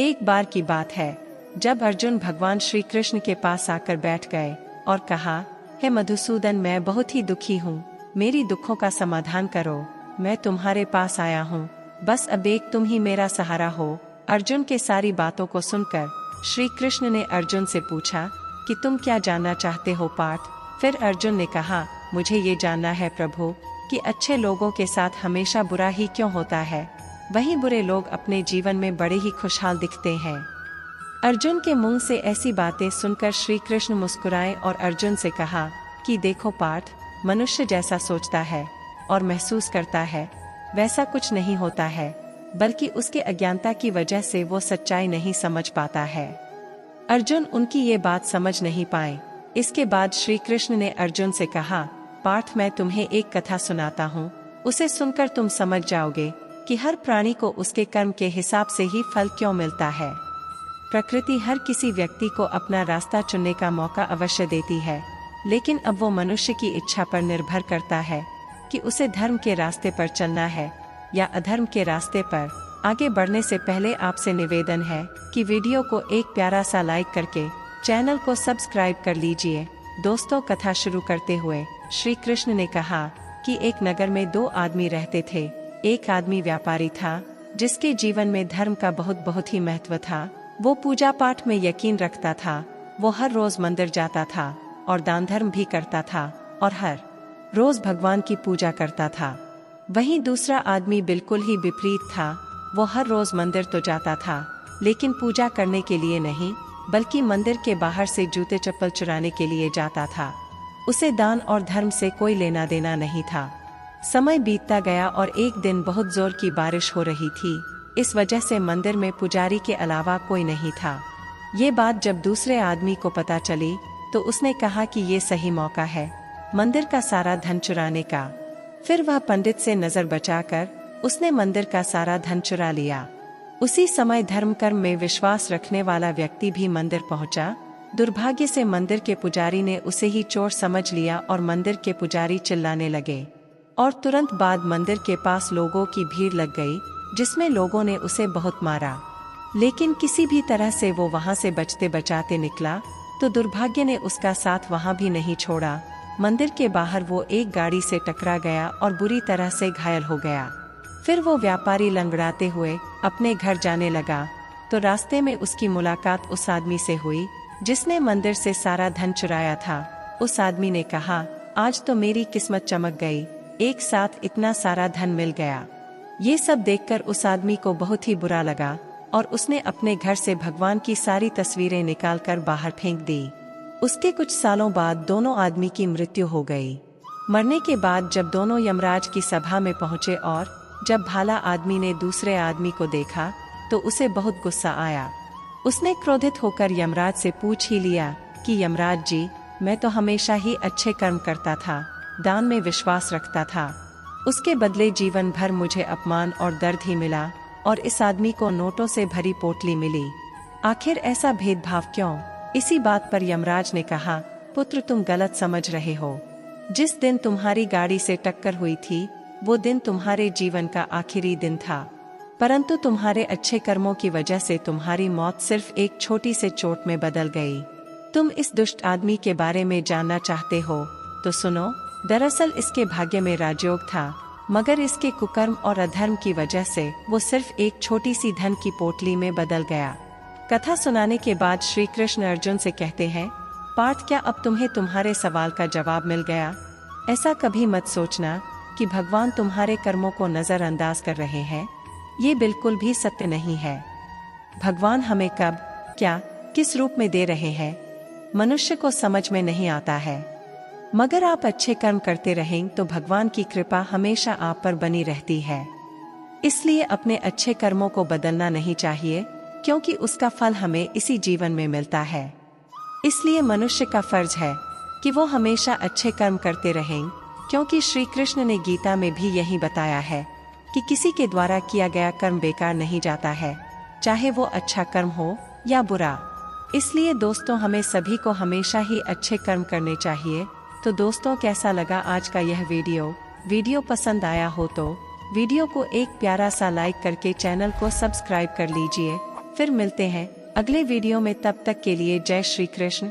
एक बार की बात है, जब अर्जुन भगवान श्री कृष्ण के पास आकर बैठ गए और कहा, हे मधुसूदन, मैं बहुत ही दुखी हूँ, मेरी दुखों का समाधान करो। मैं तुम्हारे पास आया हूँ, बस अब एक तुम ही मेरा सहारा हो। अर्जुन के सारी बातों को सुनकर श्री कृष्ण ने अर्जुन से पूछा कि तुम क्या जानना चाहते हो पार्थ। फिर अर्जुन ने कहा, मुझे ये जानना है प्रभु कि अच्छे लोगों के साथ हमेशा बुरा ही क्यों होता है, वहीं बुरे लोग अपने जीवन में बड़े ही खुशहाल दिखते हैं। अर्जुन के मुंह से ऐसी बातें सुनकर श्री कृष्ण मुस्कुराए और अर्जुन से कहा कि देखो पार्थ, मनुष्य जैसा सोचता है और महसूस करता है वैसा कुछ नहीं होता है, बल्कि उसके अज्ञानता की वजह से वो सच्चाई नहीं समझ पाता है। अर्जुन उनकी ये बात समझ नहीं पाए। इसके बाद श्री कृष्ण ने अर्जुन से कहा, पार्थ, मैं तुम्हें एक कथा सुनाता हूँ, उसे सुनकर तुम समझ जाओगे कि हर प्राणी को उसके कर्म के हिसाब से ही फल क्यों मिलता है। प्रकृति हर किसी व्यक्ति को अपना रास्ता चुनने का मौका अवश्य देती है, लेकिन अब वो मनुष्य की इच्छा पर निर्भर करता है कि उसे धर्म के रास्ते पर चलना है या अधर्म के रास्ते पर। आगे बढ़ने से पहले आपसे निवेदन है कि वीडियो को एक प्यारा सा लाइक करके चैनल को सब्सक्राइब कर लीजिए। दोस्तों, कथा शुरू करते हुए श्री कृष्ण ने कहा कि एक नगर में दो आदमी रहते थे। एक आदमी व्यापारी था, जिसके जीवन में धर्म का बहुत ही महत्व था। वो पूजा पाठ में यकीन रखता था। वो हर रोज मंदिर जाता था और दान धर्म भी करता था और हर रोज भगवान की पूजा करता था। वहीं दूसरा आदमी बिल्कुल ही विपरीत था। वो हर रोज मंदिर तो जाता था, लेकिन पूजा करने के लिए नहीं, बल्कि मंदिर के बाहर से जूते चप्पल चुराने के लिए जाता था। उसे दान और धर्म से कोई लेना देना नहीं था। समय बीतता गया और एक दिन बहुत जोर की बारिश हो रही थी। इस वजह से मंदिर में पुजारी के अलावा कोई नहीं था। ये बात जब दूसरे आदमी को पता चली तो उसने कहा कि ये सही मौका है मंदिर का सारा धन चुराने का। फिर वह पंडित से नजर बचाकर उसने मंदिर का सारा धन चुरा लिया। उसी समय धर्म कर्म में विश्वास रखने वाला व्यक्ति भी मंदिर पहुंचा। दुर्भाग्य से मंदिर के पुजारी ने उसे ही चोर समझ लिया और मंदिर के पुजारी चिल्लाने लगे और तुरंत बाद मंदिर के पास लोगों की भीड़ लग गई, जिसमें लोगों ने उसे बहुत मारा। लेकिन किसी भी तरह से वो वहां से बचते बचाते निकला, तो दुर्भाग्य ने उसका साथ वहां भी नहीं छोड़ा। मंदिर के बाहर वो एक गाड़ी से टकरा गया और बुरी तरह से घायल हो गया। फिर वो व्यापारी लंगड़ाते हुए अपने घर जाने लगा, तो रास्ते में उसकी मुलाकात उस आदमी से हुई जिसने मंदिर से सारा धन चुराया था। उस आदमी ने कहा, आज तो मेरी किस्मत चमक गई, एक साथ इतना सारा धन मिल गया। ये सब देखकर उस आदमी को बहुत ही बुरा लगा और उसने अपने घर से भगवान की सारी तस्वीरें निकालकर बाहर फेंक दी। उसके कुछ सालों बाद दोनों आदमी की मृत्यु हो गई। मरने के बाद जब दोनों यमराज की सभा में पहुंचे और जब भाला आदमी ने दूसरे आदमी को देखा तो उसे बहुत गुस्सा आया। उसने क्रोधित होकर यमराज से पूछ ही लिया कि यमराज जी, मैं तो हमेशा ही अच्छे कर्म करता था, दान में विश्वास रखता था, उसके बदले जीवन भर मुझे अपमान और दर्द ही मिला और इस आदमी को नोटों से भरी पोटली मिली। आखिर ऐसा भेदभाव क्यों? इसी बात पर यमराज ने कहा, पुत्र, तुम गलत समझ रहे हो। जिस दिन तुम्हारी गाड़ी से टक्कर हुई थी वो दिन तुम्हारे जीवन का आखिरी दिन था, परंतु तुम्हारे अच्छे कर्मों की वजह से तुम्हारी मौत सिर्फ एक छोटी से चोट में बदल गई। तुम इस दुष्ट आदमी के बारे में जानना चाहते हो तो सुनो। दरअसल इसके भाग्य में राजयोग था, मगर इसके कुकर्म और अधर्म की वजह से वो सिर्फ एक छोटी सी धन की पोटली में बदल गया। कथा सुनाने के बाद श्री कृष्ण अर्जुन से कहते हैं, पार्थ, क्या अब तुम्हें तुम्हारे सवाल का जवाब मिल गया? ऐसा कभी मत सोचना कि भगवान तुम्हारे कर्मों को नजरअंदाज कर रहे हैं। ये बिल्कुल भी सत्य नहीं है। भगवान हमें कब, क्या, किस रूप में दे रहे हैं, मनुष्य को समझ में नहीं आता है। मगर आप अच्छे कर्म करते रहें तो भगवान की कृपा हमेशा आप पर बनी रहती है। इसलिए अपने अच्छे कर्मों को बदलना नहीं चाहिए, क्योंकि उसका फल हमें इसी जीवन में मिलता है। इसलिए मनुष्य का फर्ज है कि वो हमेशा अच्छे कर्म करते रहें, क्योंकि श्री कृष्ण ने गीता में भी यही बताया है कि किसी के द्वारा किया गया कर्म बेकार नहीं जाता है, चाहे वो अच्छा कर्म हो या बुरा। इसलिए दोस्तों, हमें सभी को हमेशा ही अच्छे कर्म करने चाहिए। तो दोस्तों, कैसा लगा आज का यह वीडियो पसंद आया हो तो वीडियो को एक प्यारा सा लाइक करके चैनल को सब्सक्राइब कर लीजिए फिर मिलते हैं अगले वीडियो में, तब तक के लिए जय श्री कृष्ण।